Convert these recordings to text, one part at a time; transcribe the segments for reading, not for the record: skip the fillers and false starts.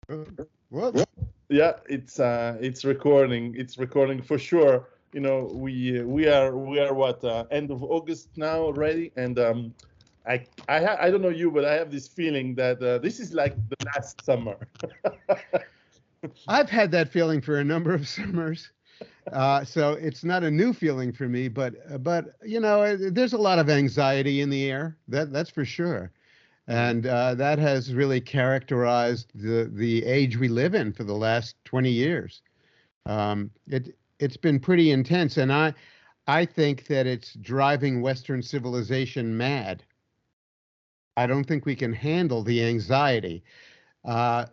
Well, Yeah, it's recording. It's recording for sure. You know, we are what end of August now already, and I don't know you, but I have this feeling that this is like the last summer. I've had that feeling for a number of summers. So it's not a new feeling for me, but there's a lot of anxiety in the air. That's for sure, Mm. and that has really characterized the age we live in for the last 20 years. It's been pretty intense, and I think that it's driving Western civilization mad. I don't think we can handle the anxiety. Uh,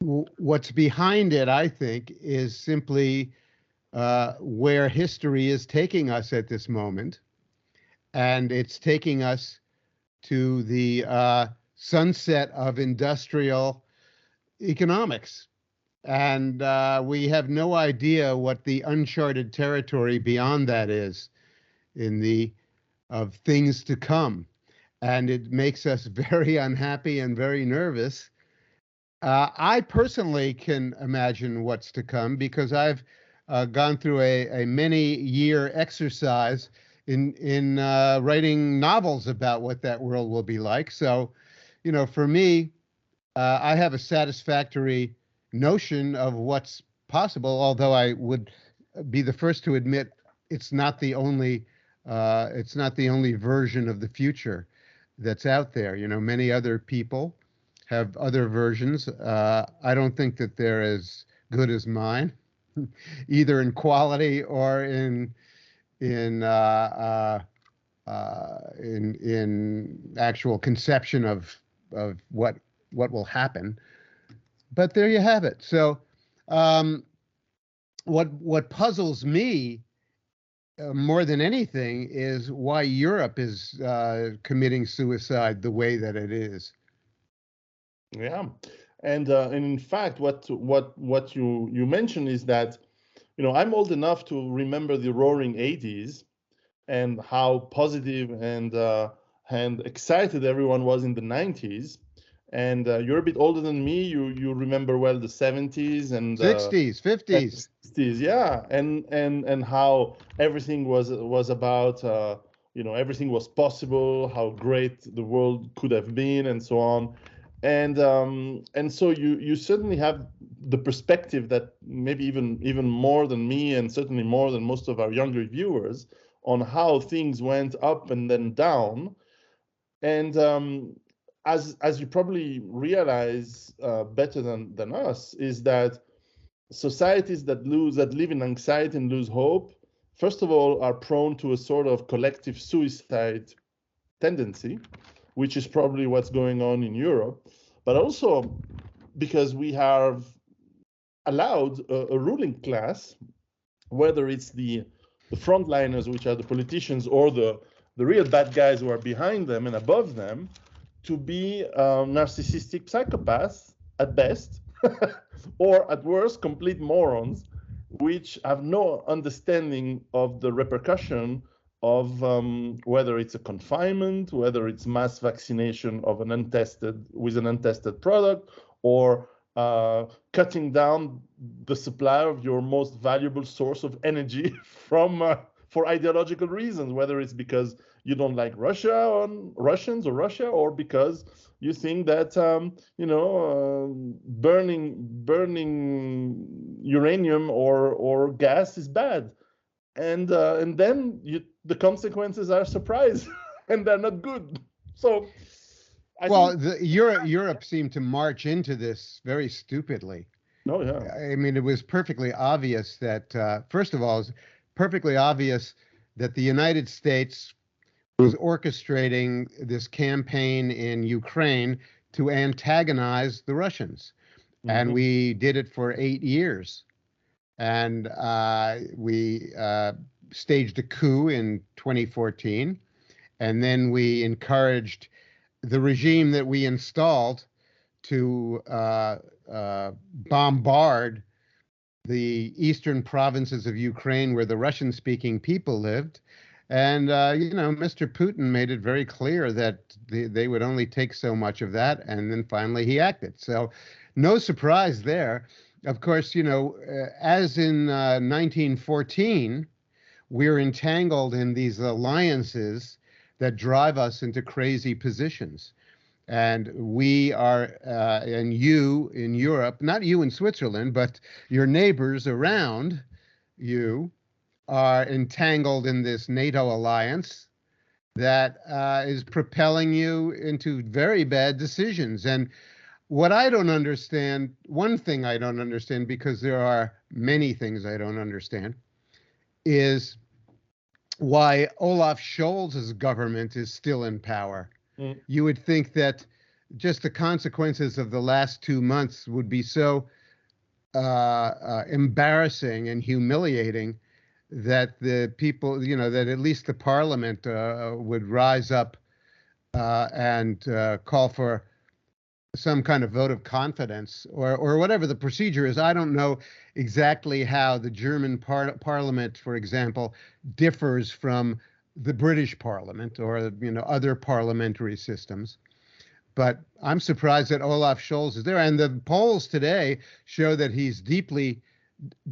what's behind it, I think, is simply where history is taking us at this moment, and it's taking us to the sunset of industrial economics. And we have no idea what the uncharted territory beyond that is in the of things to come. And it makes us very unhappy and very nervous. I personally can imagine what's to come because I've gone through a many-year exercise in writing novels about what that world will be like. So, for me, I have a satisfactory notion of what's possible, although I would be the first to admit it's not the only version of the future that's out there. Many other people have other versions. I don't think that they're as good as mine, either in quality or in actual conception of what will happen. But there you have it. So, um, what puzzles me more than anything is why Europe is committing suicide the way that it is. Yeah, and in fact, what you mentioned is that I'm old enough to remember the Roaring '80s and how positive and excited everyone was in the '90s. And you're a bit older than me. You remember well the '70s '60s, and the '50s. '60s, yeah, and how everything was about everything was possible, how great the world could have been, and so on. And so you certainly have the perspective that maybe even more than me, and certainly more than most of our younger viewers, on how things went up and then down. And as you probably realize better than us, is that societies that live in anxiety and lose hope, first of all, are prone to a sort of collective suicide tendency, which is probably what's going on in Europe, but also because we have allowed a ruling class, whether it's the frontliners, which are the politicians, or the real bad guys who are behind them and above them, to be narcissistic psychopaths at best, or at worst, complete morons, which have no understanding of the repercussion of whether it's a confinement, whether it's mass vaccination of an untested with an untested product, or cutting down the supply of your most valuable source of energy from for ideological reasons, whether it's because you don't like Russia or Russians or Russia, or because you think that burning uranium or gas is bad, and then the consequences are surprise, and they're not good. So I think Well, Europe seemed to march into this very stupidly. no, yeah. I mean, it was perfectly obvious that, first of all, it was perfectly obvious that the United States was orchestrating this campaign in Ukraine to antagonize the Russians. And Hmm. we did it for 8 years. And we staged a coup in 2014. And then we encouraged the regime that we installed to bombard the eastern provinces of Ukraine where the Russian speaking people lived. And, Mr. Putin made it very clear that they would only take so much of that. And then finally he acted. So no surprise there. Of course, as in 1914, we're entangled in these alliances that drive us into crazy positions. And we are, and you in Europe, not you in Switzerland, but your neighbors around you are entangled in this NATO alliance that is propelling you into very bad decisions. And what I don't understand, one thing I don't understand, because there are many things I don't understand, is why Olaf Scholz's government is still in power. Mm. You would think that just the consequences of the last 2 months would be so embarrassing and humiliating that the people, that at least the parliament would rise up and call for some kind of vote of confidence or whatever the procedure is. I don't know exactly how the German parliament, for example, differs from the British parliament or other parliamentary systems. But I'm surprised that Olaf Scholz is there. And the polls today show that he's deeply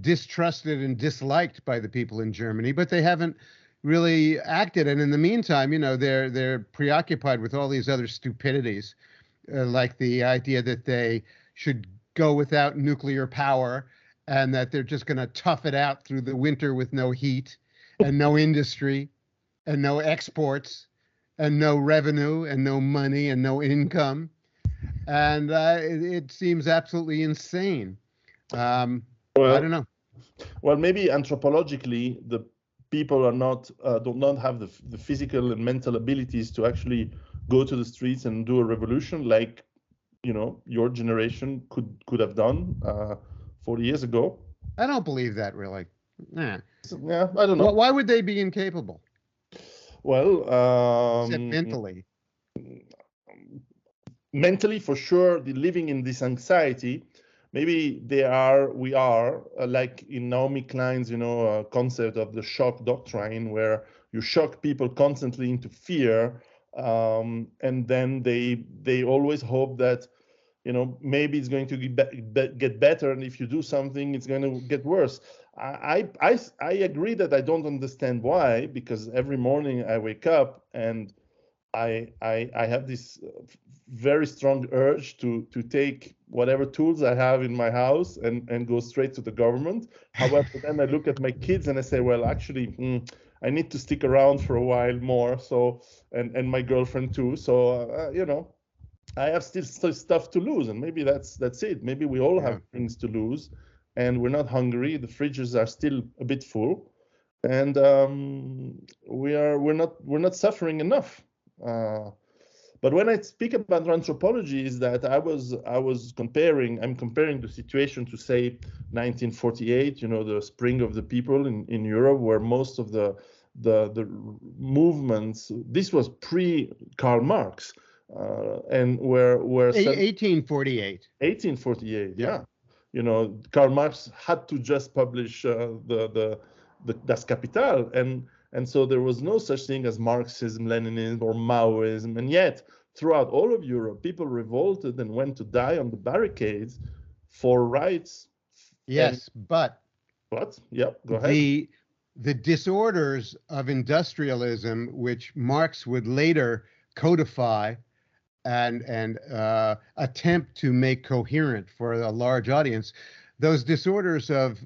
distrusted and disliked by the people in Germany, but they haven't really acted. And in the meantime, they're preoccupied with all these other stupidities, like the idea that they should go without nuclear power and that they're just going to tough it out through the winter with no heat and no industry and no exports and no revenue and no money and no income. And it seems absolutely insane. I don't know. Well, maybe anthropologically, the people are not do not have the physical and mental abilities to actually go to the streets and do a revolution like your generation could have done 40 years ago. I don't believe that, really. Nah. Yeah, I don't know. Why would they be incapable? Well, Except mentally, for sure, living in this anxiety. Maybe we are like in Naomi Klein's, concept of the shock doctrine, where you shock people constantly into fear, and then they always hope that, maybe it's going to get better, and if you do something, it's going to get worse. I agree that I don't understand why, because every morning I wake up and I have this very strong urge to take whatever tools I have in my house and go straight to the government. However, then I look at my kids and I say, well, actually, I need to stick around for a while more. So, and my girlfriend too. So, I have still stuff to lose, and maybe that's it. Maybe we all have things to lose, and we're not hungry. The fridges are still a bit full, and we're not suffering enough. But when I speak about anthropology, is that I'm comparing the situation to, say, 1948, the spring of the people in Europe, where most of the movements, this was pre Karl Marx, and where 1848. 1848, yeah. Karl Marx had to just publish the Das Kapital, and so there was no such thing as Marxism, Leninism, or Maoism. And yet, throughout all of Europe, people revolted and went to die on the barricades for rights. Yes, but yeah, go ahead. The disorders of industrialism, which Marx would later codify and attempt to make coherent for a large audience, those disorders of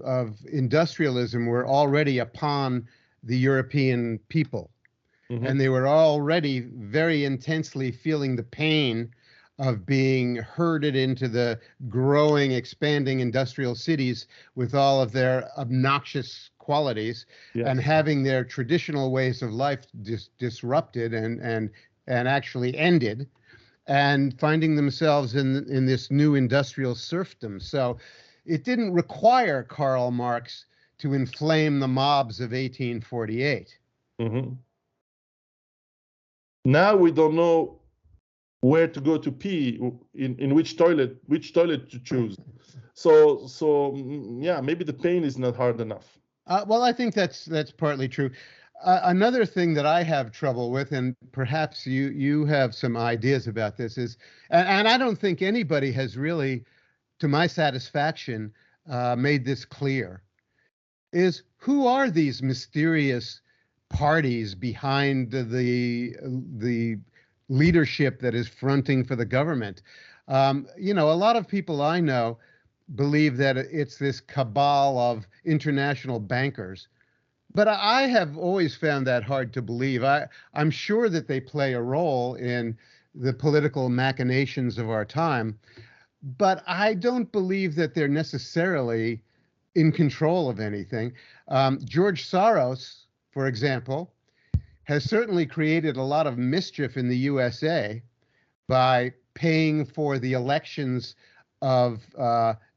industrialism were already upon the European people. Mm-hmm. And they were already very intensely feeling the pain of being herded into the growing, expanding industrial cities with all of their obnoxious qualities, yes, and having their traditional ways of life disrupted and actually ended, and finding themselves in this new industrial serfdom. So it didn't require Karl Marx to inflame the mobs of 1848. Mm-hmm. Now we don't know where to go to pee, in which toilet to choose. So yeah, maybe the pain is not hard enough. Well, I think that's partly true. Another thing that I have trouble with, and perhaps you have some ideas about this, is, and I don't think anybody has really to my satisfaction, made this clear, is who are these mysterious parties behind the leadership that is fronting for the government? You know, a lot of people I know believe that it's this cabal of international bankers, but I have always found that hard to believe. I'm sure that they play a role in the political machinations of our time, but I don't believe that they're necessarily in control of anything. George Soros, for example, has certainly created a lot of mischief in the USA by paying for the elections of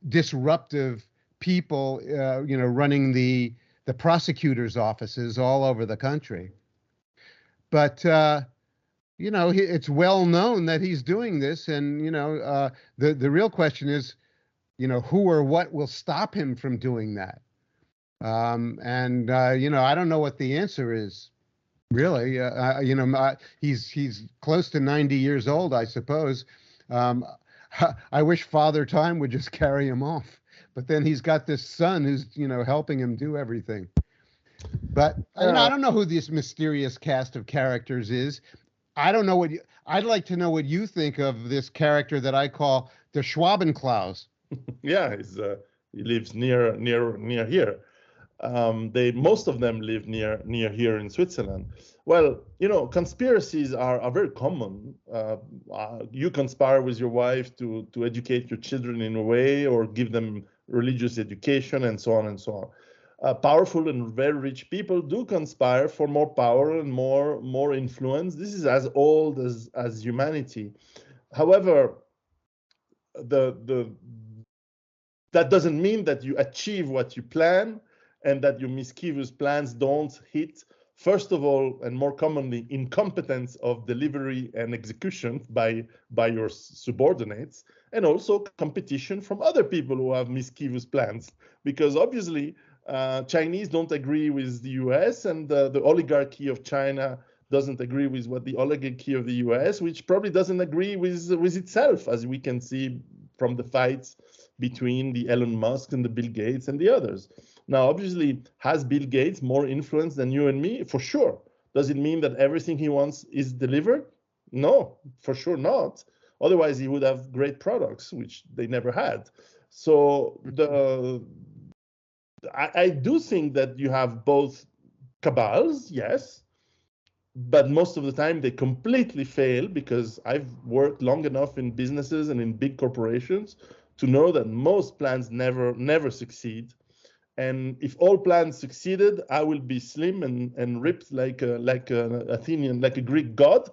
disruptive people, you know, running the prosecutors' offices all over the country. But you know, it's well known that he's doing this, and you know, the real question is, you know, who or what will stop him from doing that? And you know, I don't know what the answer is, really. You know, he's close to 90 years old, I suppose. I wish Father Time would just carry him off, but then he's got this son who's, you know, helping him do everything. But you know, I don't know who this mysterious cast of characters is. I don't know I'd like to know what you think of this character that I call the Schwabenklaus. Yeah, he lives near here. Most of them live near here in Switzerland. Well, you know, conspiracies are very common. You conspire with your wife to educate your children in a way, or give them religious education, and so on and so on. Powerful and very rich people do conspire for more power and more influence. This is as old as humanity. However, that doesn't mean that you achieve what you plan, and that your mischievous plans don't hit, first of all, and more commonly, incompetence of delivery and execution by your subordinates, and also competition from other people who have mischievous plans. Because obviously, Chinese don't agree with the US, and the oligarchy of China doesn't agree with what the oligarchy of the US, which probably doesn't agree with itself, as we can see from the fights between the Elon Musk and the Bill Gates and the others. Now, obviously, has Bill Gates more influence than you and me? For sure. Does it mean that everything he wants is delivered? No, for sure not. Otherwise, he would have great products, which they never had. So I do think that you have both cabals, yes, but most of the time they completely fail, because I've worked long enough in businesses and in big corporations to know that most plans never succeed. And if all plans succeeded, I will be slim and ripped like an Athenian, like a Greek god,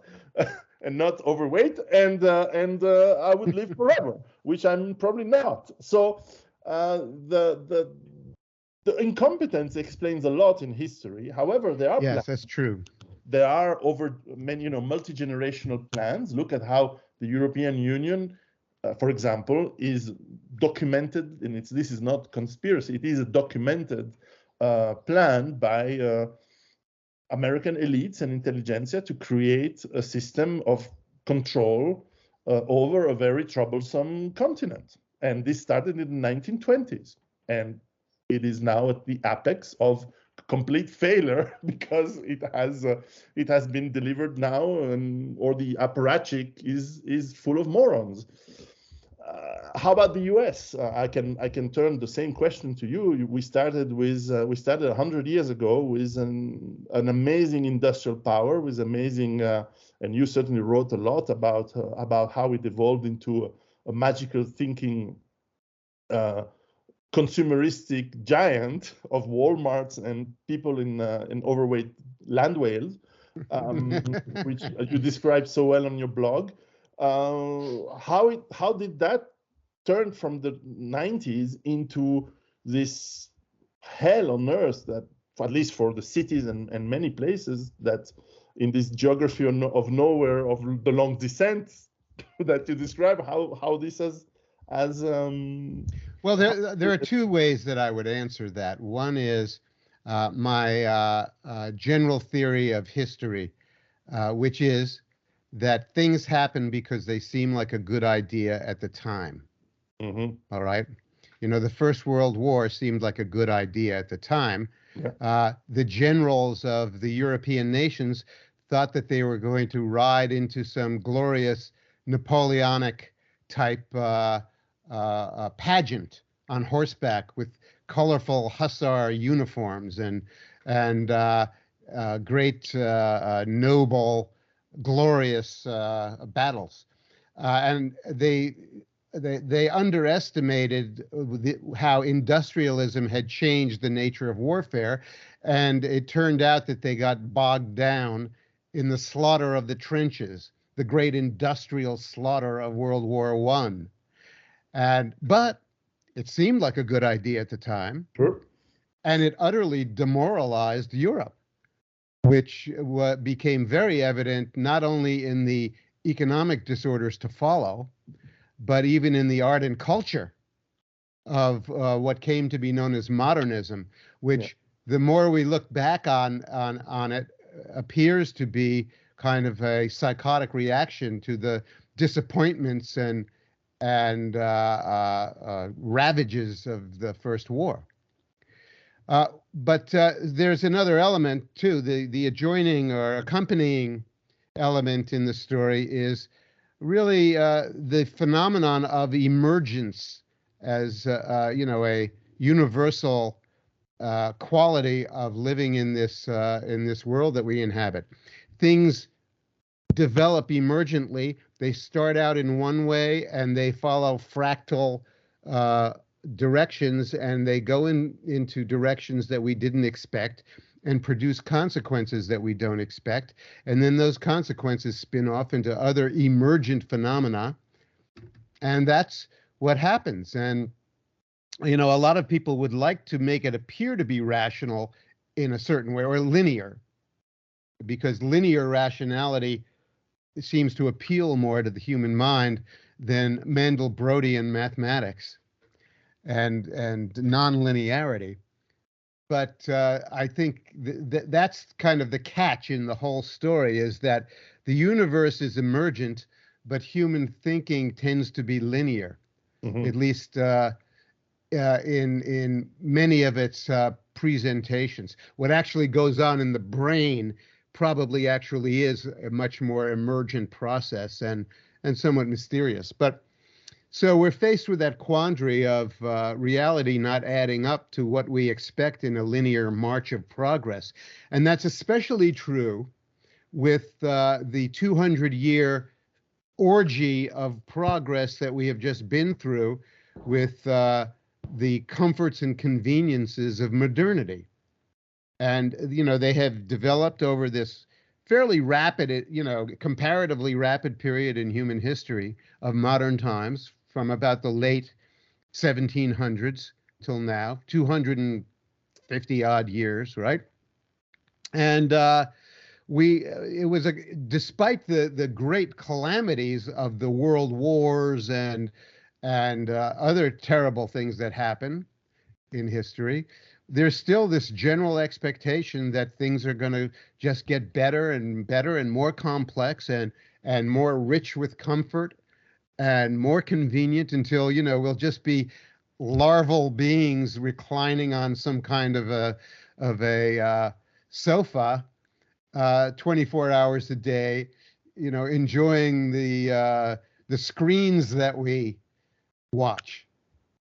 and not overweight, and I would live forever, which I'm probably not. So the incompetence explains a lot in history. However, there are Yes, that's true. There are over many, multi-generational plans. Look at how the European Union, for example, is documented, and this is not conspiracy. It is a documented plan by American elites and intelligentsia to create a system of control over a very troublesome continent. And this started in the 1920s, and it is now at the apex of complete failure, because it has been delivered now, or the apparatchik is full of morons. How about the U.S.? I can turn the same question to you. We started 100 years ago with an amazing industrial power, with amazing, and you certainly wrote a lot about how it evolved into a magical thinking, consumeristic giant of Walmarts and people in overweight land whales, which you described so well on your blog. How did that turn from the 90s into this hell on earth, that, at least for the cities and many places, that in this geography of nowhere, of the long descent that you describe, how this has Well, there are two ways that I would answer that. One is my general theory of history, which is that things happen because they seem like a good idea at the time. All right. The First World War seemed like a good idea at the time. Yeah. The generals of the European nations thought that they were going to ride into some glorious Napoleonic type pageant on horseback with colorful hussar uniforms and great noble, glorious battles. And they underestimated how industrialism had changed the nature of warfare, and it turned out that they got bogged down in the slaughter of the trenches, the great industrial slaughter of World War I. But it seemed like a good idea at the time, Sure. and it utterly demoralized Europe, which became very evident not only in the economic disorders to follow, but even in the art and culture of what came to be known as modernism, which the more we look back on it, appears to be kind of a psychotic reaction to the disappointments and ravages of the First War. But there's another element too. The adjoining or accompanying element in the story is really the phenomenon of emergence as a universal quality of living in this world that we inhabit. Things develop emergently. They start out in one way and they follow fractal directions, and they go into directions that we didn't expect and produce consequences that we don't expect. And then those consequences spin off into other emergent phenomena. And that's what happens. And, a lot of people would like to make it appear to be rational in a certain way, or linear, because linear rationality seems to appeal more to the human mind than Mandelbrodian mathematics and nonlinearity. But I think that's kind of the catch in the whole story, is that the universe is emergent, but human thinking tends to be linear, at least in many of its presentations. What actually goes on in the brain probably actually is a much more emergent process and somewhat mysterious. But so we're faced with that quandary of reality not adding up to what we expect in a linear march of progress. And that's especially true with the 200-year orgy of progress that we have just been through with the comforts and conveniences of modernity. And, they have developed over this fairly rapid, comparatively rapid period in human history of modern times, from about the late 1700s till now, 250 odd years, right? And despite the great calamities of the world wars and other terrible things that happen in history, there's still this general expectation that things are going to just get better and better and more complex and more rich with comfort and more convenient until, we'll just be larval beings reclining on some kind of a sofa 24 hours a day, enjoying the screens that we watch.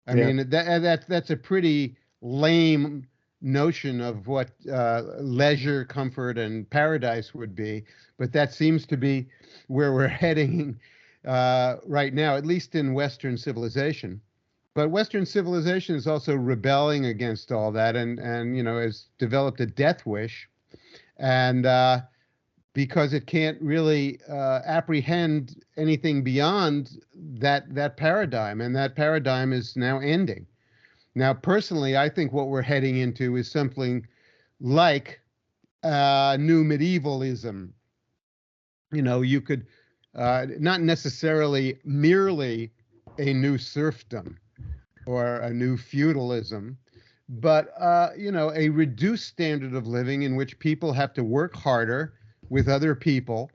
I mean, that's a pretty lame notion of what leisure, comfort, and paradise would be, but that seems to be where we're heading right now, at least in Western civilization. But Western civilization is also rebelling against all that, and has developed a death wish, and because it can't really apprehend anything beyond that paradigm, and that paradigm is now ending. Now, personally, I think what we're heading into is something like new medievalism. You could not necessarily merely a new serfdom or a new feudalism, but a reduced standard of living in which people have to work harder with other people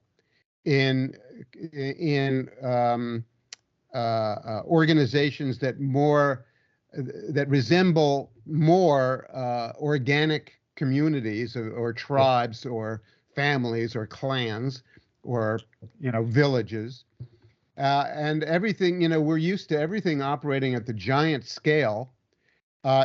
in organizations that resemble more organic communities or tribes or families or clans or villages. And everything, we're used to everything operating at the giant scale,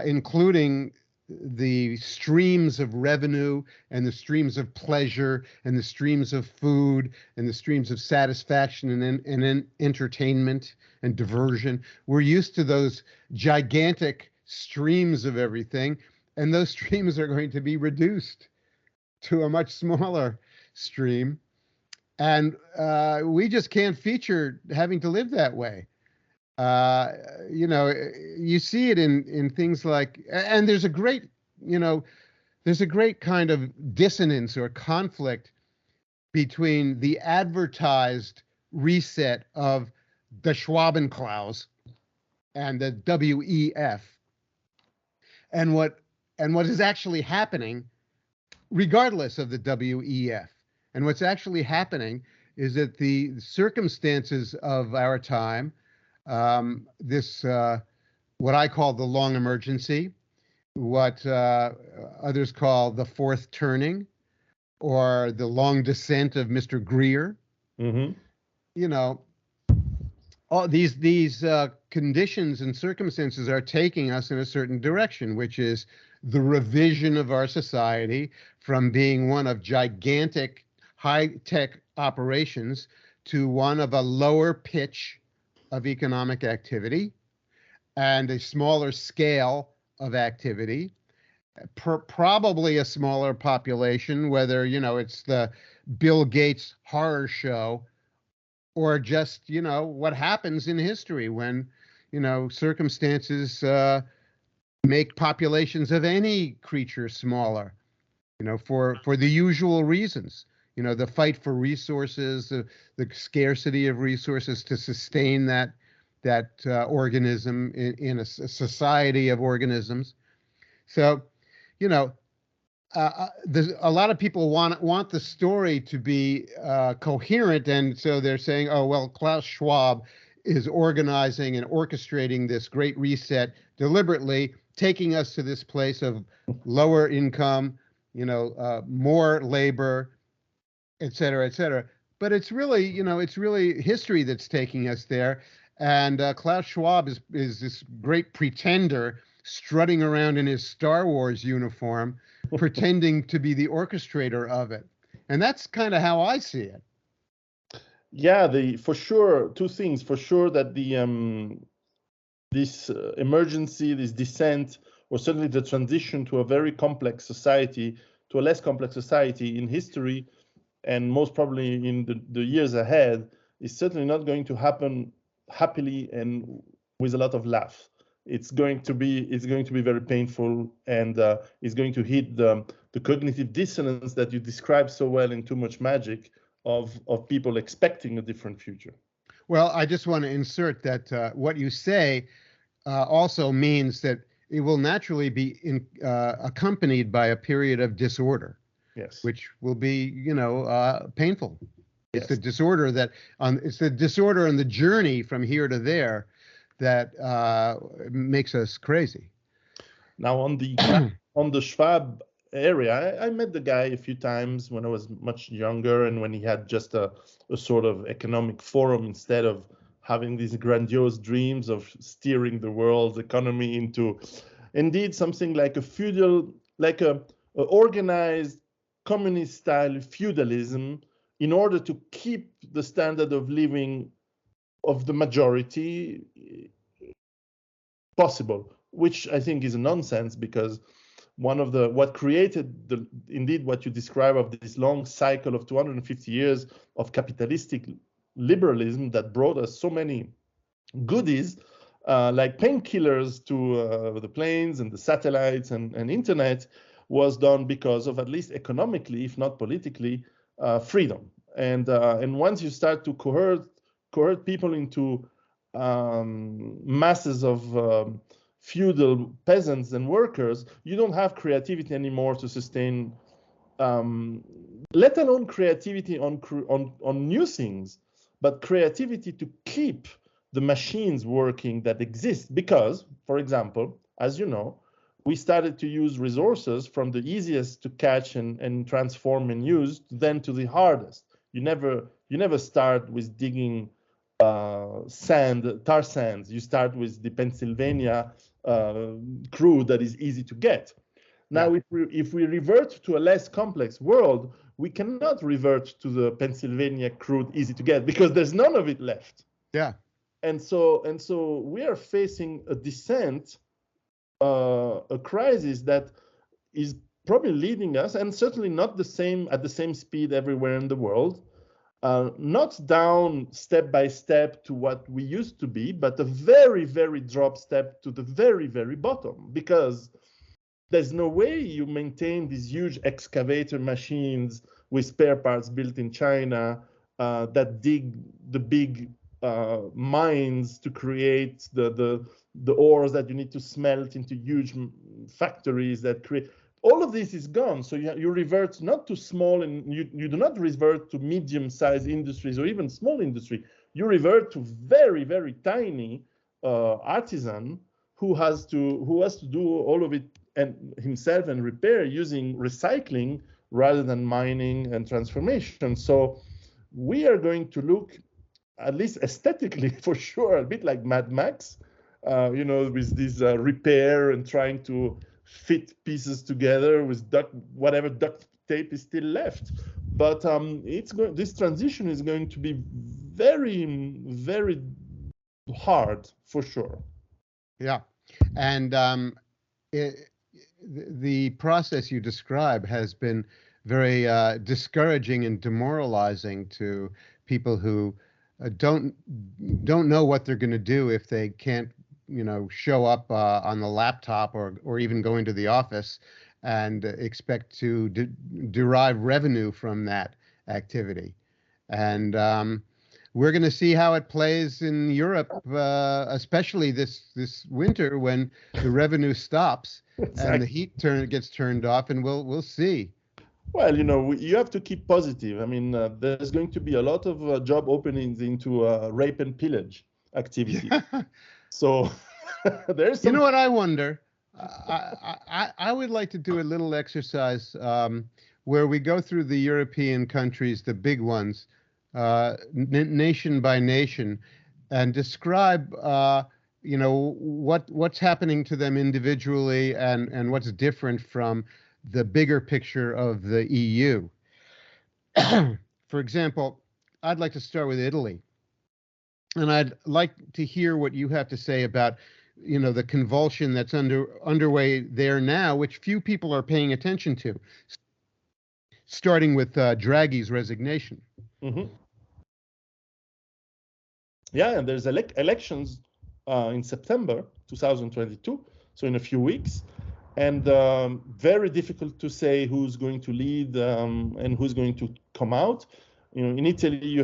including the streams of revenue and the streams of pleasure and the streams of food and the streams of satisfaction and entertainment and diversion. We're used to those gigantic streams of everything, and those streams are going to be reduced to a much smaller stream. And we just can't feature having to live that way. You see it in things like, and there's a great kind of dissonance or conflict between the advertised reset of the Schwabenklaus and the WEF and what is actually happening regardless of the WEF. And what's actually happening is that the circumstances of our time, this what I call the long emergency, what others call the fourth turning, or the long descent of Mr. Greer. Mm-hmm. All these conditions and circumstances are taking us in a certain direction, which is the revision of our society from being one of gigantic high-tech operations to one of a lower pitch of economic activity and a smaller scale of activity, probably a smaller population, whether, it's the Bill Gates horror show or just, what happens in history when, circumstances make populations of any creature smaller, for the usual reasons. The fight for resources, the scarcity of resources to sustain that organism in a society of organisms. So, there's a lot of people want the story to be coherent, and so they're saying, oh well, Klaus Schwab is organizing and orchestrating this great reset deliberately, taking us to this place of lower income, more labor, et cetera, et cetera. But it's really history that's taking us there. And Klaus Schwab is this great pretender strutting around in his Star Wars uniform, pretending to be the orchestrator of it. And that's kind of how I see it. Yeah, for sure, two things. For sure that this emergency, this descent, or certainly the transition to a very complex society, to a less complex society in history, and most probably in the years ahead, is certainly not going to happen happily and with a lot of laugh. It's going to be very painful, and it's going to hit the cognitive dissonance that you described so well in Too Much Magic of people expecting a different future. Well, I just want to insert that what you say also means that it will naturally be accompanied by a period of disorder. Yes. Which will be, painful. It's Yes. the disorder it's the disorder and the journey from here to there that makes us crazy. Now on the Schwab area, I met the guy a few times when I was much younger, and when he had just a sort of economic forum instead of having these grandiose dreams of steering the world's economy into indeed something like a feudal, like a organized communist-style feudalism, in order to keep the standard of living of the majority possible, which I think is a nonsense, because what created indeed what you describe of this long cycle of 250 years of capitalistic liberalism that brought us so many goodies, like painkillers to the planes and the satellites and internet, was done because of, at least economically, if not politically, freedom. And once you start to cohort people into masses of feudal peasants and workers, you don't have creativity anymore to sustain, let alone creativity on new things, but creativity to keep the machines working that exist. Because, for example, as you know, we started to use resources from the easiest to catch and transform and use, then to the hardest. You never start with digging tar sands. You start with the Pennsylvania crude that is easy to get. Now, Yeah. if we revert to a less complex world, we cannot revert to the Pennsylvania crude easy to get, because there's none of it left. Yeah. And so we are facing a descent, a crisis that is probably leading us, and certainly not at the same speed everywhere in the world, not down step by step to what we used to be, but a very, very drop step to the very, very bottom, because there's no way you maintain these huge excavator machines with spare parts built in China that dig the big mines to create the ores that you need to smelt into huge factories that create. All of this is gone. So you revert not to small, and you do not revert to medium-sized industries or even small industry. You revert to very, very tiny artisan who has to do all of it and himself and repair using recycling rather than mining and transformation. So we are going to look, at least aesthetically, for sure, a bit like Mad Max, with this repair and trying to fit pieces together with whatever duct tape is still left. But this transition is going to be very, very hard, for sure. Yeah. And the process you describe has been very discouraging and demoralizing to people who don't know what they're going to do if they can't, show up on the laptop or even go into the office and expect to derive revenue from that activity. And we're going to see how it plays in Europe, especially this winter when the revenue stops and the heat gets turned off, and we'll see. Well, you have to keep positive. I mean, there's going to be a lot of job openings into rape and pillage activity. So there's some. You know what I wonder? I would like to do a little exercise where we go through the European countries, the big ones, nation by nation, and describe what's happening to them individually and what's different from the bigger picture of the EU. For example, I'd like to start with Italy, and I'd like to hear what you have to say about the convulsion that's underway there now, which few people are paying attention to, starting with Draghi's resignation. Mm-hmm. Yeah, and there's elections in September 2022, so in a few weeks, and very difficult to say who's going to lead and who's going to come out. In Italy,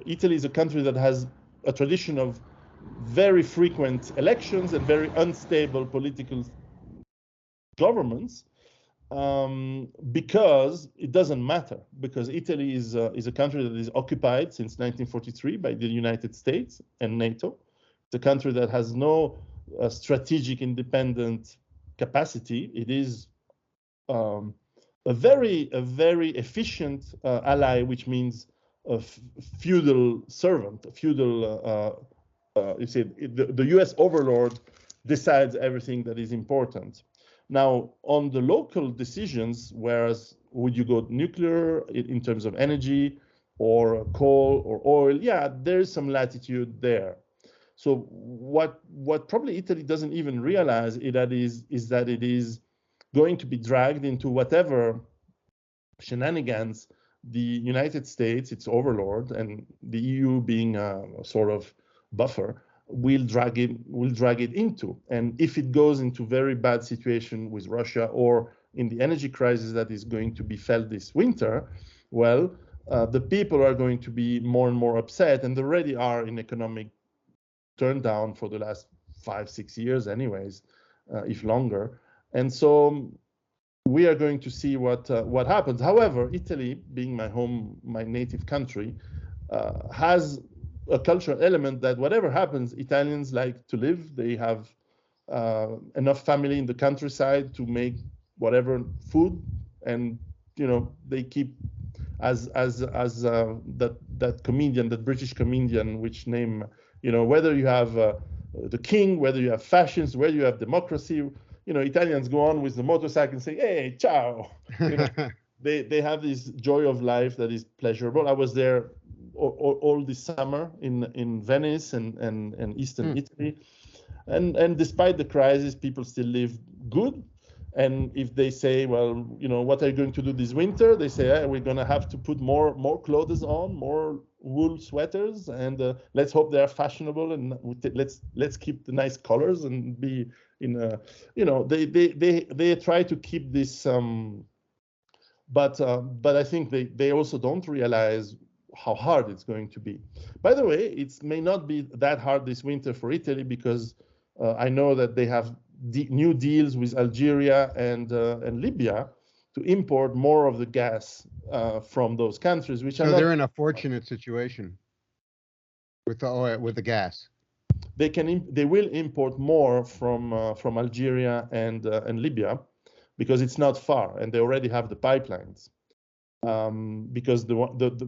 Italy is a country that has a tradition of very frequent elections and very unstable political governments, because it doesn't matter, because Italy is a country that is occupied since 1943 by the United States and NATO. It's a country that has no strategic independent capacity. It is a very efficient ally, which means a feudal servant, a feudal. The U.S. overlord decides everything that is important. Now, on the local decisions, whereas would you go nuclear in terms of energy or coal or oil? Yeah, there's some latitude there. So what probably Italy doesn't even realize is that it is going to be dragged into whatever shenanigans the United States, its overlord, and the EU being a sort of buffer, will drag it into. And if it goes into very bad situation with Russia or in the energy crisis that is going to be felt this winter, well, the people are going to be more and more upset, and they already are in economic turn down for the last 5-6 years anyways, if longer. And so we are going to see what happens. However, Italy, being my native country, has a cultural element that whatever happens, Italians like to live. They have enough family in the countryside to make whatever food, and they keep as that comedian, that British comedian, which name, whether you have the king, whether you have fashions, whether you have democracy, Italians go on with the motorcycle and say, "Hey, ciao." They have this joy of life that is pleasurable. I was there all this summer in Venice and Eastern Italy, and despite the crisis, people still live good. And if they say, well, what are you going to do this winter? They say, we're going to have to put more clothes on, more wool sweaters, and let's hope they are fashionable, and let's keep the nice colors and be in a, they try to keep this. But I think they also don't realize how hard it's going to be. By the way, it may not be that hard this winter for Italy, because I know that they have new deals with Algeria and Libya to import more of the gas from those countries, which are they're in a fortunate situation with the oil, with the gas. They will import more from Algeria and Libya, because it's not far, and they already have the pipelines. Because the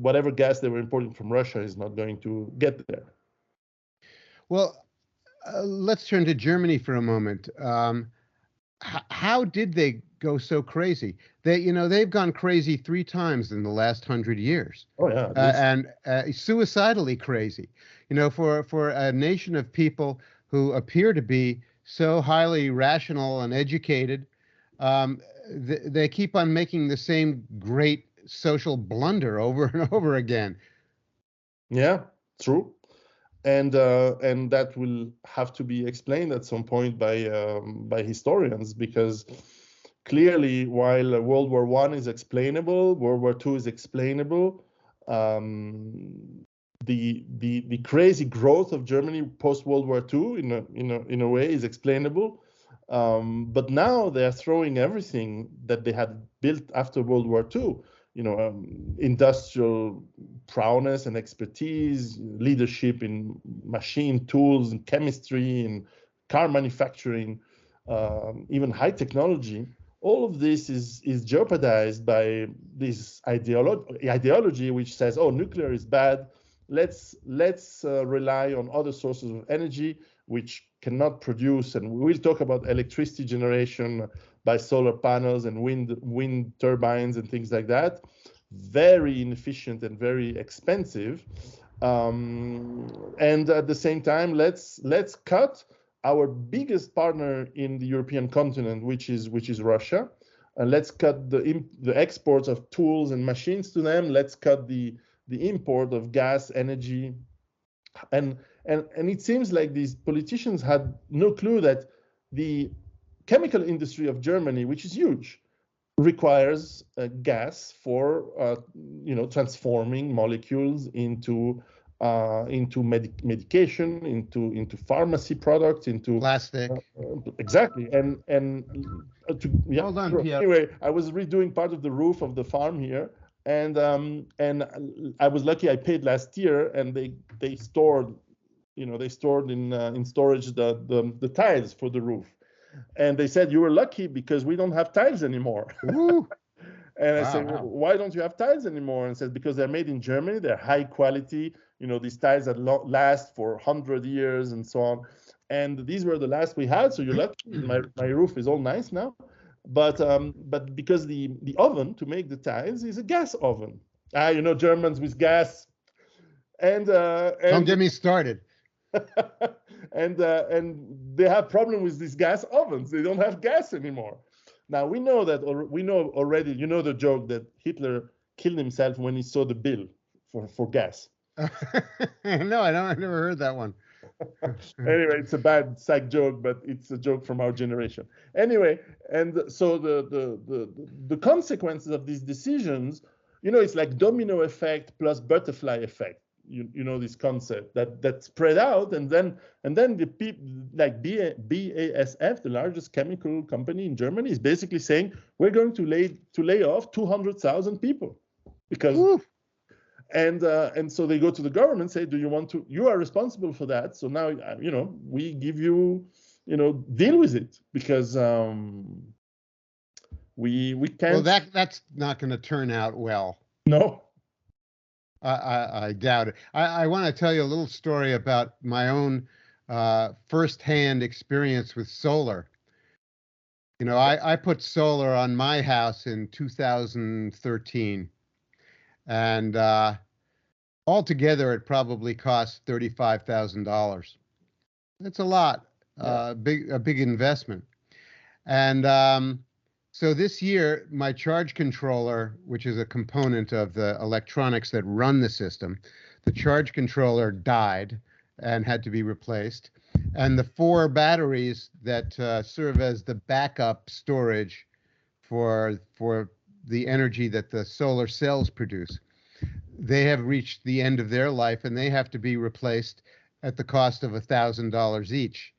whatever gas they were importing from Russia is not going to get there. Well, let's turn to Germany for a moment. How did they go so crazy? They've gone crazy 3 times in the last 100 years. Oh yeah, and suicidally crazy. For a nation of people who appear to be so highly rational and educated, they keep on making the same great social blunder over and over again. Yeah, true. And that will have to be explained at some point by historians, because clearly, while World War I is explainable, World War II is explainable. The crazy growth of Germany post World War II in a way is explainable. But now they are throwing everything that they had built after World War II. Industrial prowess and expertise, leadership in machine tools and chemistry and car manufacturing, even high technology. All of this is jeopardized by this ideology which says, oh, nuclear is bad. Let's rely on other sources of energy which cannot produce, and we will talk about electricity generation by solar panels and wind turbines and things like that. Very inefficient and very expensive. And at the same time, let's cut our biggest partner in the European continent, which is Russia, and let's cut the exports of tools and machines to them. Let's cut the import of gas, energy, and it seems like these politicians had no clue that the chemical industry of Germany, which is huge, requires gas for transforming molecules into medication, into pharmacy products, into plastic. Exactly. Hold on, Pierre. Anyway, I was redoing part of the roof of the farm here, and I was lucky. I paid last year, and they stored in storage the tiles for the roof. And they said, you were lucky because we don't have tiles anymore. And I said, well, why don't you have tiles anymore? And said, because they're made in Germany, they're high quality, these tiles that last for 100 years and so on. And these were the last we had, so you're lucky. My roof is all nice now. But because the oven to make the tiles is a gas oven. Germans with gas. And don't get me started. And they have problem with these gas ovens. They don't have gas anymore. Now we know already. The joke that Hitler killed himself when he saw the bill for gas. No, I've never heard that one. Anyway, it's a bad psych joke, but it's a joke from our generation. Anyway, and so the consequences of these decisions, it's like domino effect plus butterfly effect. This concept that spread out, and then the people like BASF, the largest chemical company in Germany, is basically saying we're going to lay off 200,000 people because. Oof. And so they go to the government, say, do you want to? You are responsible for that. So now, we give you, deal with it, because we can't. Well, that's not going to turn out well. No. I doubt it. I want to tell you a little story about my own firsthand experience with solar. I put solar on my house in 2013, and altogether it probably cost $35,000. That's a lot, a big investment. And so this year, my charge controller, which is a component of the electronics that run the system, the charge controller died and had to be replaced. And the 4 batteries that serve as the backup storage for the energy that the solar cells produce, they have reached the end of their life, and they have to be replaced at the cost of $1,000 each.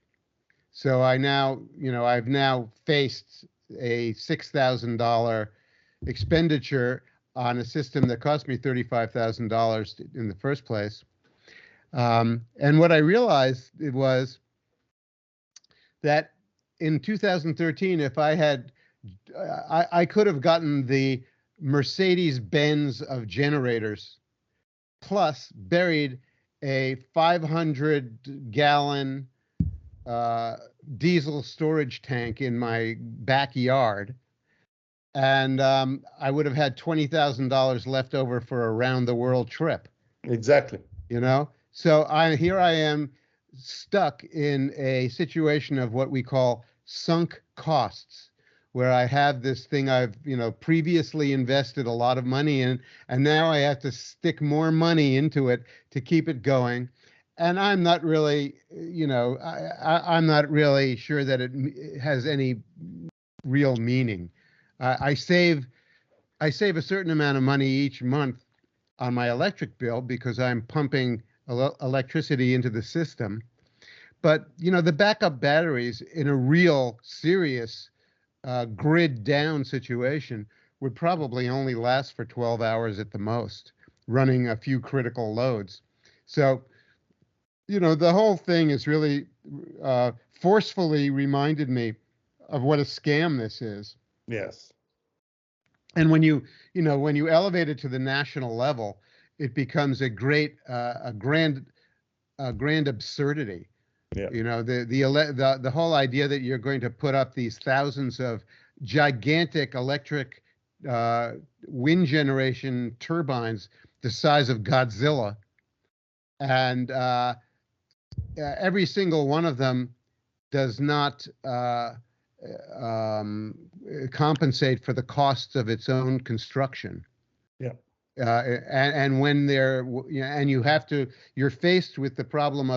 So I've now faced a $6,000 expenditure on a system that cost me $35,000 in the first place. And what I realized was that in 2013, if I could have gotten the Mercedes-Benz of generators, plus buried a 500-gallon diesel storage tank in my backyard, and I would have had $20,000 left over for a round-the-world trip. Exactly. So here I am, stuck in a situation of what we call sunk costs, where I have this thing I've previously invested a lot of money in, and now I have to stick more money into it to keep it going. And I'm not really, I'm not really sure that it has any real meaning. I save a certain amount of money each month on my electric bill because I'm pumping electricity into the system. But, the backup batteries in a real serious grid down situation would probably only last for 12 hours at the most, running a few critical loads. So, the whole thing is really forcefully reminded me of what a scam this is. Yes. And when you elevate it to the national level, it becomes a grand absurdity. Yeah. The whole idea that you're going to put up these thousands of gigantic electric wind generation turbines the size of Godzilla, and every single one of them does not compensate for the costs of its own construction. Yeah. And when and you're faced with the problem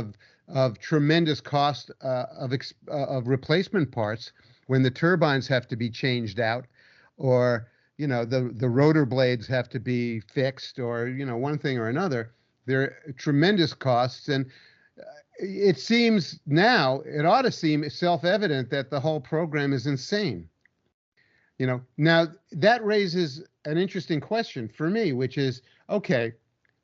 of tremendous cost of replacement parts when the turbines have to be changed out, or the rotor blades have to be fixed, or one thing or another. There are tremendous costs, and it ought to seem self-evident that the whole program is insane. Now that raises an interesting question for me, which is, okay,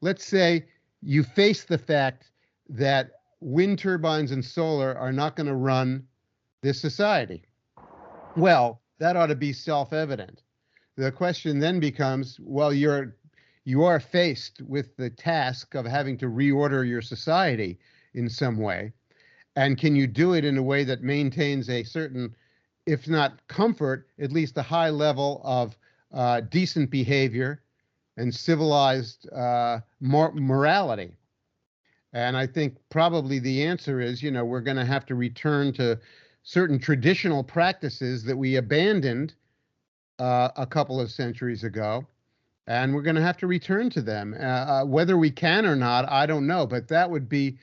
let's say you face the fact that wind turbines and solar are not going to run this society. Well, that ought to be self-evident. The question then becomes, well, you are faced with the task of having to reorder your society in some way. And can you do it in a way that maintains a certain, if not comfort, at least a high level of decent behavior and civilized morality? And I think probably the answer is, we're going to have to return to certain traditional practices that we abandoned a couple of centuries ago. And we're going to have to return to them. Whether we can or not, I don't know. But that would be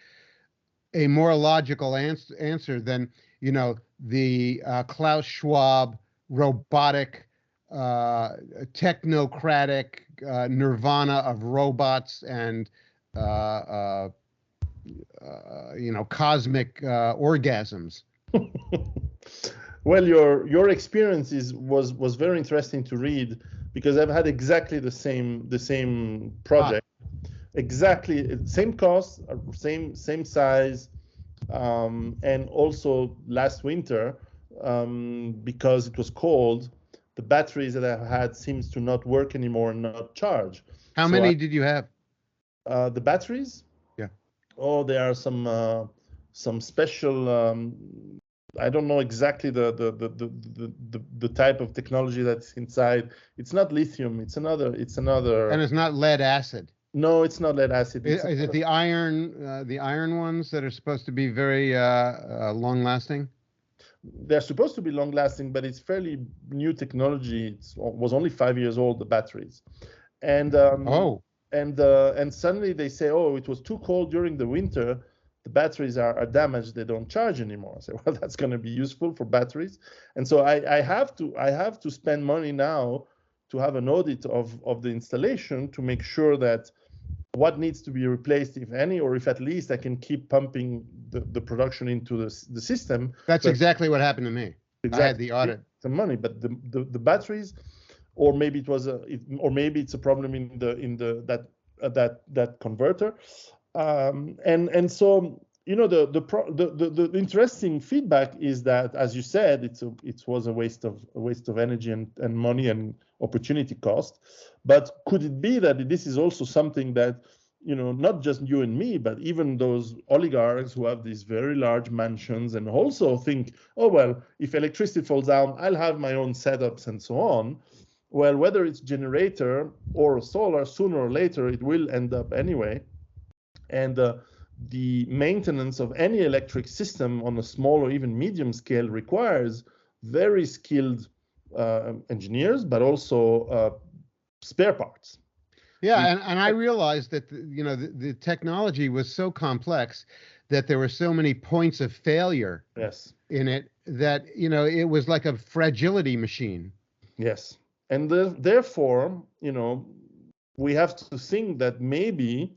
a more logical answer than, the Klaus Schwab robotic, technocratic nirvana of robots and, cosmic orgasms. Well, your experience was very interesting to read, because I've had exactly the same project. Exactly, same cost, same size, and also last winter, because it was cold, the batteries that I had seems to not work anymore and not charge. How So many did you have? the batteries, Yeah. oh, there are some special. I don't know exactly the type of technology that's inside. It's not lithium. It's another. It's another. And it's not lead acid. No, it's not lead acid. It's Is it the iron ones that are supposed to be very long lasting? they're supposed to be long lasting, but it's fairly new technology. It was only 5 years old, the batteries, and Oh, and suddenly they say, oh, it was too cold during the winter. The batteries are damaged. They don't charge anymore. I say, well, that's going to be useful for batteries, and so I have to spend money now to have an audit of the installation to make sure that what needs to be replaced, if any, or if at least I can keep pumping the production into the system. that's But exactly what happened to me. I had exactly the audit. some money, but the batteries, or maybe or maybe it's a problem in that converter, and so the interesting feedback is that, as you said, it was a waste of energy and money and opportunity cost. But could it be that this is also something that, not just you and me, but even those oligarchs who have these very large mansions and also think, oh, well, if electricity falls down, I'll have my own setups and so on. Well, whether it's generator or solar, sooner or later, it will end up anyway. And the maintenance of any electric system on a small or even medium scale requires very skilled engineers, but also spare parts. Yeah, and I realized that the technology was so complex that there were so many points of failure Yes. in it that it was like a fragility machine. Yes, and therefore, we have to think that maybe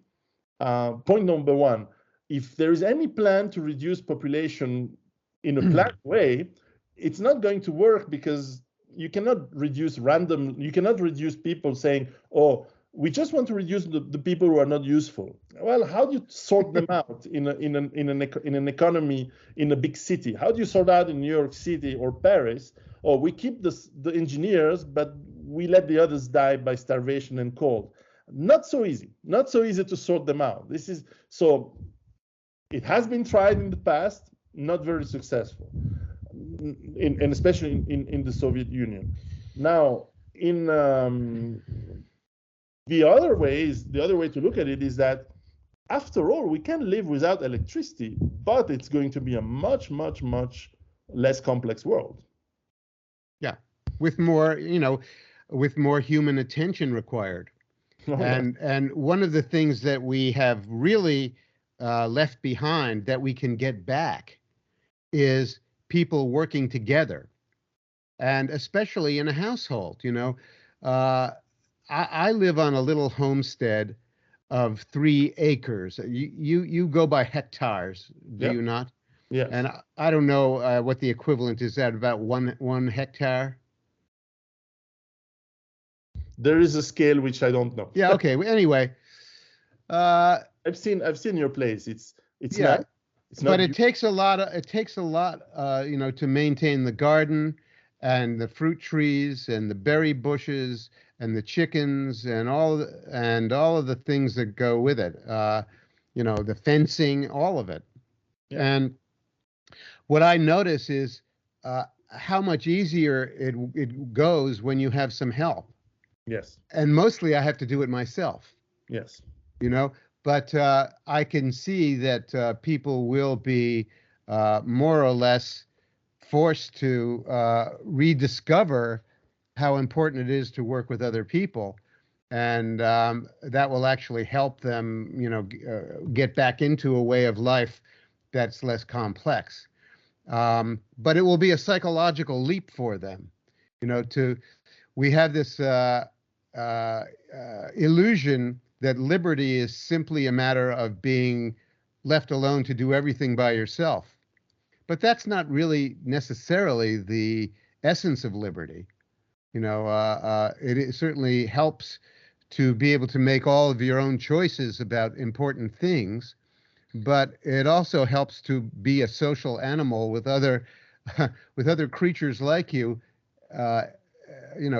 point number one, if there is any plan to reduce population in a planned way, it's not going to work because you cannot reduce people saying, oh, we just want to reduce the people who are not useful. Well, how do you sort them out in an economy in a big city? How do you sort out in New York City or Paris? Or we keep the engineers, but we let the others die by starvation and cold. Not so easy to sort them out. It has been tried in the past, not very successful, and especially in the Soviet Union. Now, in the other way to look at it is that, after all, we can live without electricity, but it's going to be a much, much, much less complex world. Yeah, with more human attention required. Oh, and one of the things that we have really left behind that we can get back is people working together, and especially in a household. I live on a little homestead of 3 acres. You go by hectares, do Yep. you not? Yes. And I don't know what the equivalent is at about one hectare. There is a scale which I don't know. Yeah. Okay. Anyway, I've seen your place. It's yeah, nice. It's but not it takes a lot to maintain the garden and the fruit trees and the berry bushes and the chickens and all of the things that go with it. The fencing, all of it. Yeah. And what I notice is how much easier it goes when you have some help. Yes. And mostly I have to do it myself. Yes. But I can see that people will be more or less forced to rediscover how important it is to work with other people, and that will actually help them, get back into a way of life that's less complex. But it will be a psychological leap for them. We have this illusion that liberty is simply a matter of being left alone to do everything by yourself. But that's not really necessarily the essence of liberty. It certainly helps to be able to make all of your own choices about important things, but it also helps to be a social animal with other with other creatures like you, uh,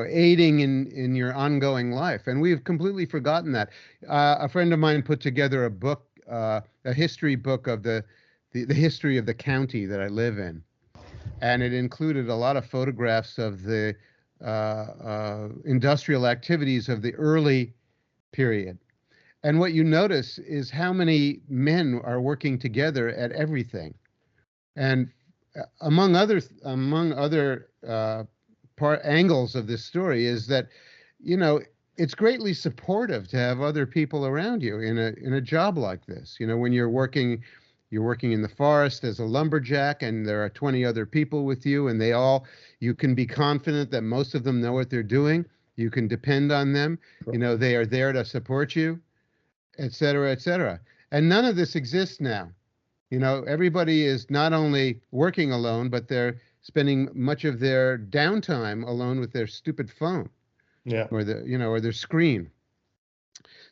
aiding in your ongoing life. And we've completely forgotten that. A friend of mine put together a book, a history book of the history of the county that I live in, and it included a lot of photographs of the industrial activities of the early period. And what you notice is how many men are working together at everything. And among other angles of this story is that, you know, it's greatly supportive to have other people around you in a job like this. You know, when you're working in the forest as a lumberjack, and there are 20 other people with you, and you can be confident that most of them know what they're doing. You can depend on them. You know, they are there to support you, et cetera, et cetera. And none of this exists now. You know, everybody is not only working alone, but they're spending much of their downtime alone with their stupid phone, Yeah. or their screen.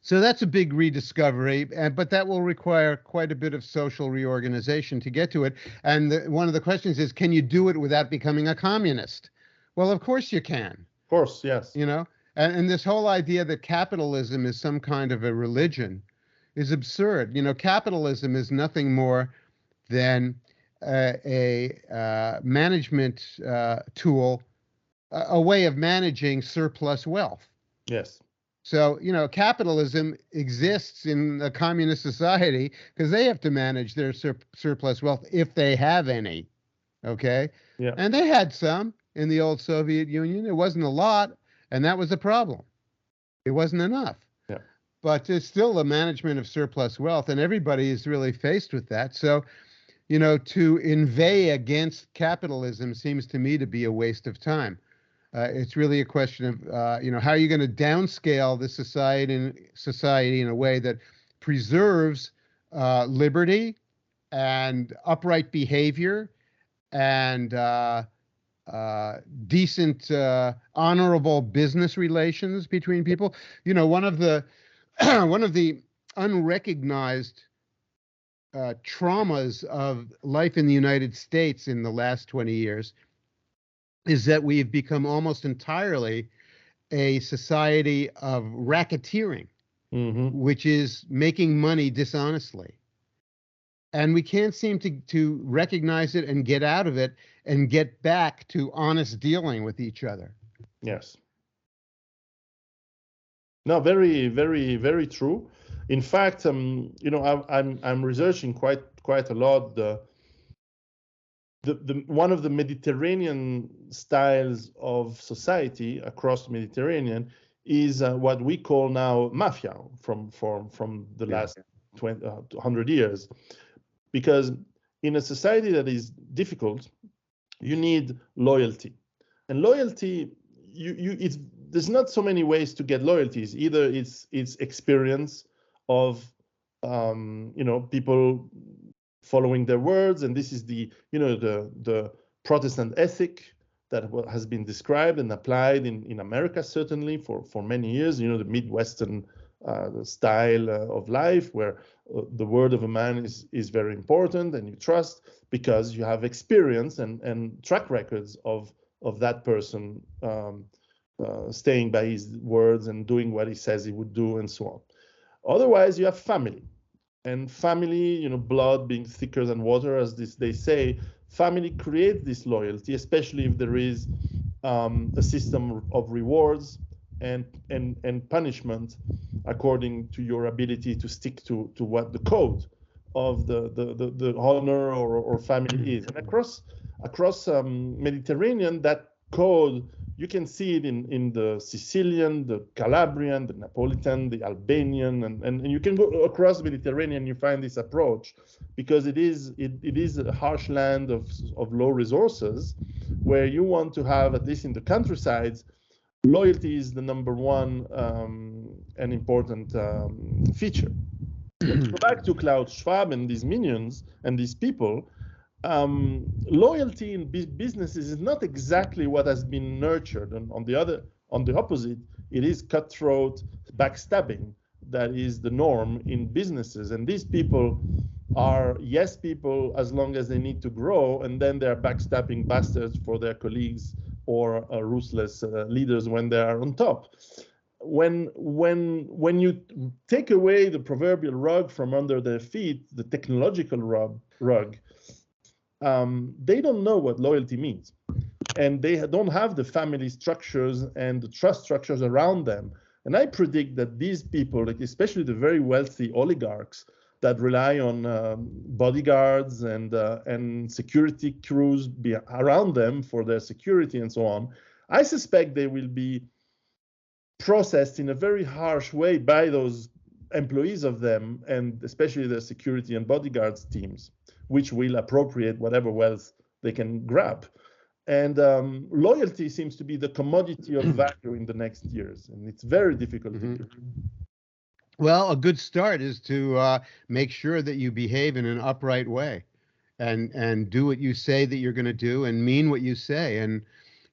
So that's a big rediscovery, but that will require quite a bit of social reorganization to get to it. And one of the questions is, can you do it without becoming a communist? Well, of course you can. Of course, yes. You know, and this whole idea that capitalism is some kind of a religion is absurd. You know, capitalism is nothing more than a management tool, a way of managing surplus wealth. Yes. So, you know, capitalism exists in a communist society because they have to manage their surplus wealth if they have any. Okay. Yeah. And they had some in the old Soviet Union. It wasn't a lot, and that was a problem. It wasn't enough. Yeah. But it's still the management of surplus wealth, and everybody is really faced with that. So, you know, to inveigh against capitalism seems to me to be a waste of time. It's really a question of, how are you going to downscale the society in a way that preserves liberty and upright behavior and decent, honorable business relations between people. You know, one of the one of the unrecognized traumas of life in the United States in the last 20 years is that we've become almost entirely a society of racketeering, which is making money dishonestly. And we can't seem to recognize it and get out of it and get back to honest dealing with each other. Yes. No, very, very, very true. In fact, I'm researching quite a lot the one of the Mediterranean styles of society across the Mediterranean is what we call now mafia from the last 100 years, because in a society that is difficult, you need loyalty, and loyalty there's not so many ways to get loyalties. Either it's experience of people following their words, and this is the Protestant ethic that has been described and applied in America, certainly for many years. You know, the Midwestern style of life, where the word of a man is very important, and you trust because you have experience and track records of that person staying by his words and doing what he says he would do, and so on. Otherwise, you have family. And family, blood being thicker than water, as they say, family creates this loyalty, especially if there is a system of rewards and punishment according to your ability to stick to what the code of the honor or family is. And across Mediterranean, that code, you can see it in the Sicilian, the Calabrian, the Napolitan, the Albanian, and you can go across the Mediterranean, you find this approach, because it is a harsh land of low resources, where you want to have, at least in the countrysides, loyalty is the number one and important feature. To go back to Klaus Schwab and these minions and these people, loyalty in businesses is not exactly what has been nurtured. And on On the opposite, it is cutthroat backstabbing that is the norm in businesses. And these people are yes people as long as they need to grow, and then they're backstabbing bastards for their colleagues or ruthless leaders when they are on top. When you take away the proverbial rug from under their feet, the technological rug, they don't know what loyalty means. And they don't have the family structures and the trust structures around them. And I predict that these people, like especially the very wealthy oligarchs that rely on bodyguards and security crews around them for their security and so on, I suspect they will be processed in a very harsh way by those employees of them, and especially the security and bodyguards teams, which will appropriate whatever wealth they can grab. And loyalty seems to be the commodity of value in the next years, and it's very difficult to do. Well, a good start is to make sure that you behave in an upright way, and do what you say that you're going to do, and mean what you say. And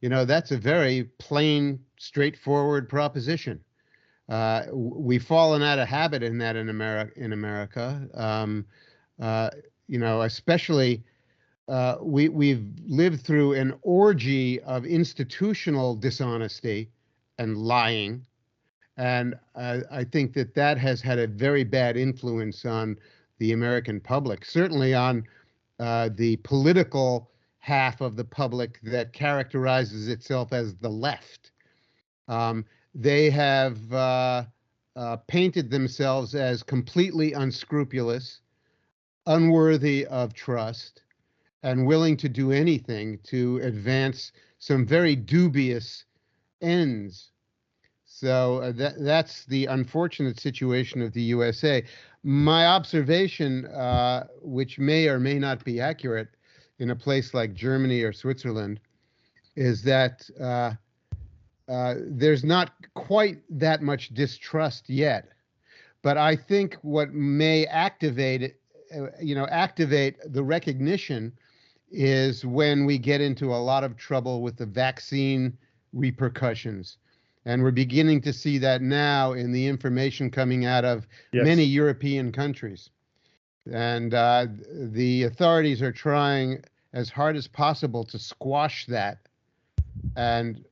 that's a very plain, straightforward proposition. We've fallen out of habit in that in America. Especially. We've lived through an orgy of institutional dishonesty and lying, and I think that has had a very bad influence on the American public, certainly on the political half of the public that characterizes itself as the left. They have painted themselves as completely unscrupulous, unworthy of trust, and willing to do anything to advance some very dubious ends. So that's the unfortunate situation of the USA. My observation, which may or may not be accurate in a place like Germany or Switzerland, is that there's not quite that much distrust yet. But I think what may activate the recognition is when we get into a lot of trouble with the vaccine repercussions. And we're beginning to see that now in the information coming out of many European countries. And the authorities are trying as hard as possible to squash that and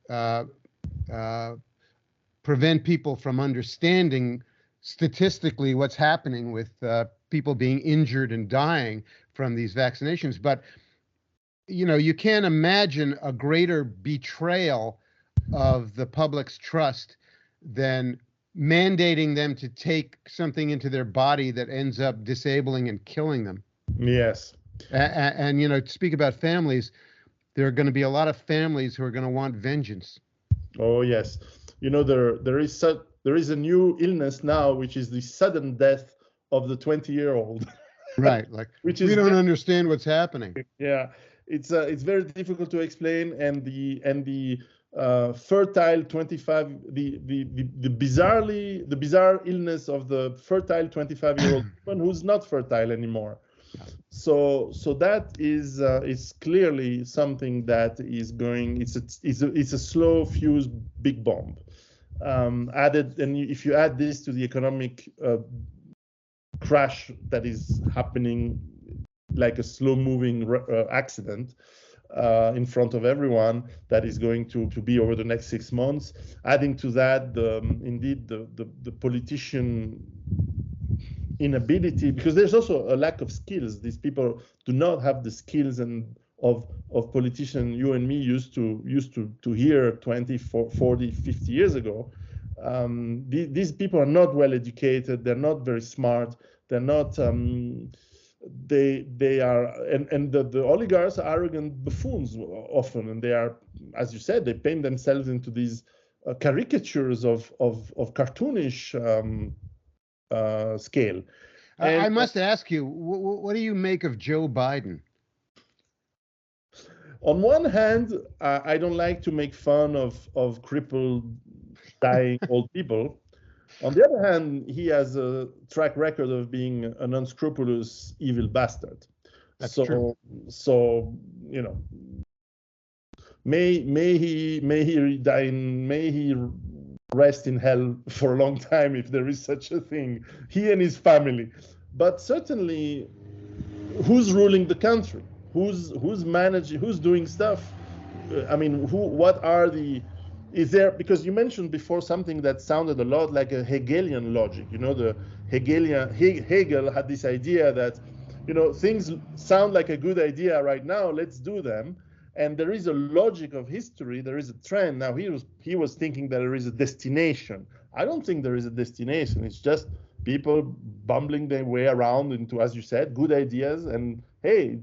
prevent people from understanding statistically what's happening with people being injured and dying from these vaccinations. But you can't imagine a greater betrayal of the public's trust than mandating them to take something into their body that ends up disabling and killing them. Yes. And to speak about families, there are going to be a lot of families who are going to want vengeance. Oh, yes. There is a new illness now, which is the sudden death of the 20-year-old. Right. Like, which we don't understand what's happening. Yeah. It's very difficult to explain, and the fertile 25, the bizarre illness of the fertile 25-year-old woman who's not fertile anymore. So that is clearly something that is going. It's a slow fuse big bomb. Added, and if you add this to the economic crash that is happening, like a slow-moving accident in front of everyone, that is going to be over the next 6 months. Adding to that, the politician inability, because there's also a lack of skills. These people do not have the skills of politicians you and me used to hear 20, 40, 50 years ago. These people are not well educated. They're not very smart. They're not. They are, and the oligarchs are arrogant buffoons often, and they are, as you said, they paint themselves into these caricatures of cartoonish scale. And I must ask you, what do you make of Joe Biden? On one hand, I don't like to make fun of crippled, dying old people. On the other hand, he has a track record of being an unscrupulous, evil bastard. That's true. So may he rest in hell for a long time if there is such a thing. He and his family, but certainly, who's ruling the country? Who's managing? Who's doing stuff? I mean, what are the? Is there, because you mentioned before something that sounded a lot like a Hegelian logic. You know, the Hegel had this idea that, you know, things sound like a good idea right now, let's do them. And there is a logic of history, there is a trend. Now he was thinking that there is a destination. I don't think there is a destination. It's just people bumbling their way around into, as you said, good ideas. And hey,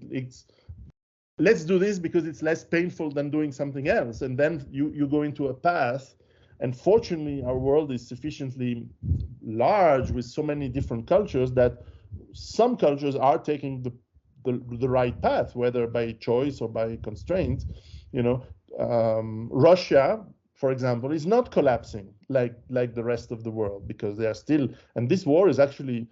let's do this because it's less painful than doing something else. And then you go into a path. And fortunately, our world is sufficiently large with so many different cultures that some cultures are taking the right path, whether by choice or by constraint. You know, Russia, for example, is not collapsing like the rest of the world, because they are still, and this war is actually,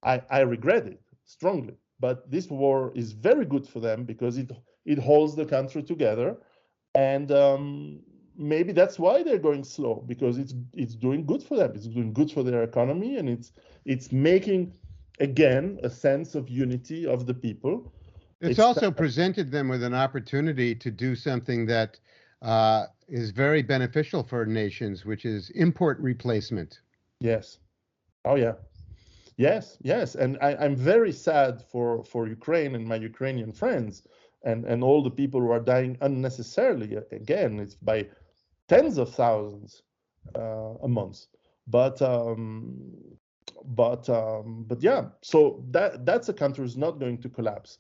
I regret it strongly, but this war is very good for them because it holds the country together. And maybe that's why they're going slow, because it's doing good for them. It's doing good for their economy, and it's making, again, a sense of unity of the people. It's also presented them with an opportunity to do something that is very beneficial for nations, which is import replacement. Yes. Oh, yeah. Yes. And I'm very sad for Ukraine and my Ukrainian friends and all the people who are dying unnecessarily. Again, it's by tens of thousands a month. But yeah, so that's a country who's not going to collapse.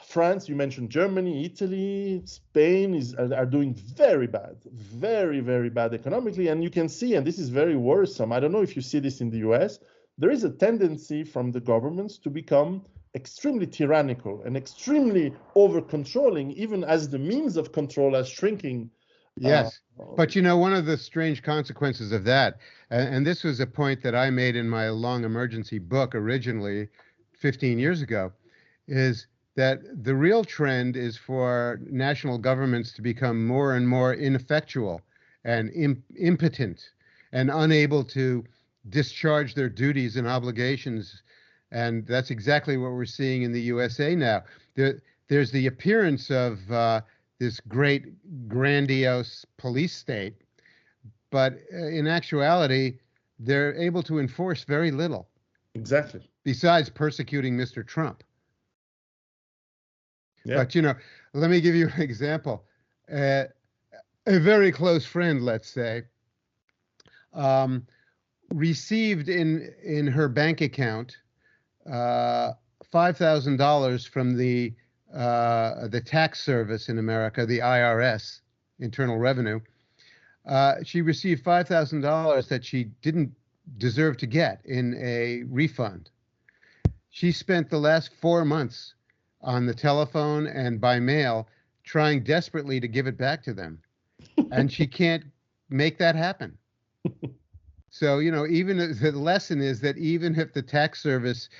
France, you mentioned Germany, Italy, Spain are doing very bad, very, very bad economically. And you can see, and this is very worrisome, I don't know if you see this in the US, there is a tendency from the governments to become extremely tyrannical and extremely over-controlling, even as the means of control are shrinking. Yes, but you know, one of the strange consequences of that, and this was a point that I made in my long emergency book originally 15 years ago, is that the real trend is for national governments to become more and more ineffectual and impotent and unable to discharge their duties and obligations. And that's exactly what we're seeing in the USA now. There's the appearance of this great grandiose police state, but in actuality, they're able to enforce very little. Exactly. Besides persecuting Mr. Trump. Yeah. But, you know, let me give you an example. A very close friend, let's say, received in her bank account $5,000 from the tax service in America, the IRS, Internal Revenue. She received $5,000 that she didn't deserve to get in a refund. She spent the last 4 months on the telephone and by mail trying desperately to give it back to them. And she can't make that happen. So, you know, even the lesson is that even if the tax service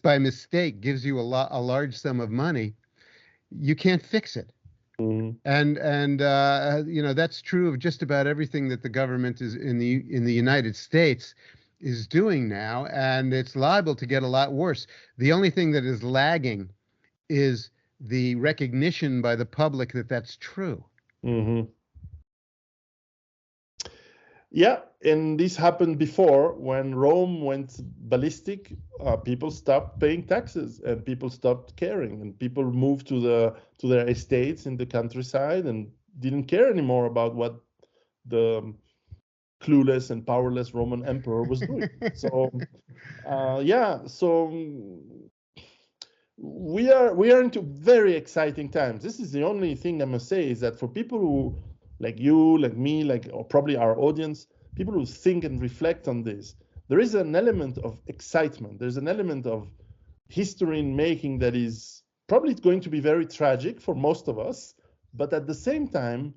by mistake gives you a large sum of money, you can't fix it. Mm-hmm. And you know, that's true of just about everything that the government is in the United States is doing now, and it's liable to get a lot worse. The only thing that is lagging is the recognition by the public that that's true. Mm-hmm. Yeah, and this happened before when Rome went ballistic. People stopped paying taxes, and people stopped caring, and people moved to their estates in the countryside and didn't care anymore about what the clueless and powerless Roman emperor was doing. So, we are into very exciting times. This is the only thing I must say, is that for people who, like you, like me, or probably our audience, people who think and reflect on this, there is an element of excitement. There's an element of history in making that is probably going to be very tragic for most of us, but at the same time,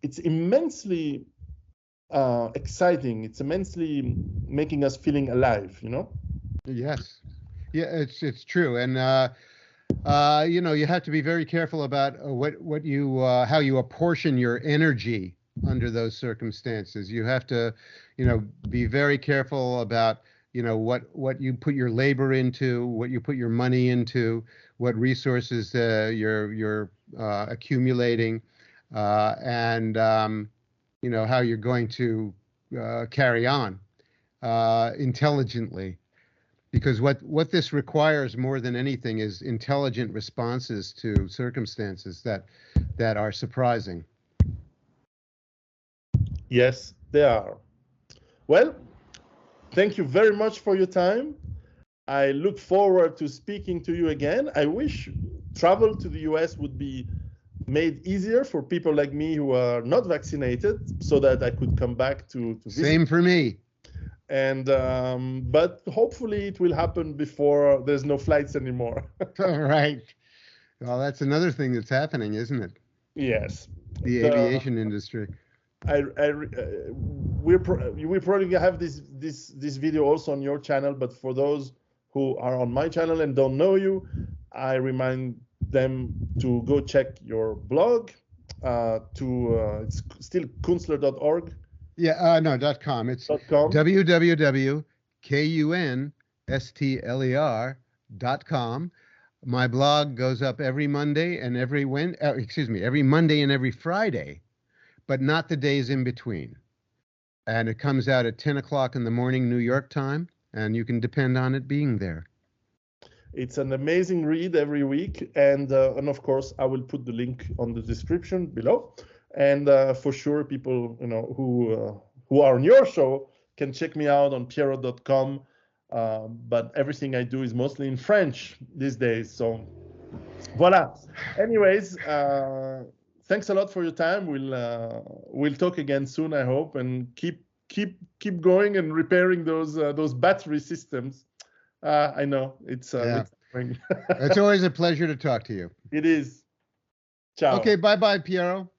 it's immensely exciting. It's immensely making us feeling alive, you know? Yes. Yeah, it's true. And You have to be very careful about how you apportion your energy under those circumstances. You have to, be very careful about, what you put your labor into, what you put your money into, what resources you're accumulating, and how you're going to carry on intelligently. Because what this requires more than anything is intelligent responses to circumstances that are surprising. Yes, they are. Well, thank you very much for your time. I look forward to speaking to you again. I wish travel to the US would be made easier for people like me who are not vaccinated, so that I could come back to visit. Same for me. And but hopefully it will happen before there's no flights anymore. All right. Well, that's another thing that's happening, isn't it? Yes. The aviation industry. We're probably gonna have this video also on your channel, but for those who are on my channel and don't know you, I remind them to go check your blog. It's still Kustler.org. Yeah, no, .com. It's www.kunstler.com. My blog goes up every Monday and every Monday and every Friday, but not the days in between. And it comes out at 10 o'clock in the morning, New York time, and you can depend on it being there. It's an amazing read every week, and of course I will put the link on the description below. And for sure, people who are on your show can check me out on Piero.com. But everything I do is mostly in French these days. So voila. Anyways, thanks a lot for your time. We'll talk again soon, I hope, and keep going and repairing those battery systems. I know it's it's always a pleasure to talk to you. It is. Ciao. Okay, bye-bye, Piero.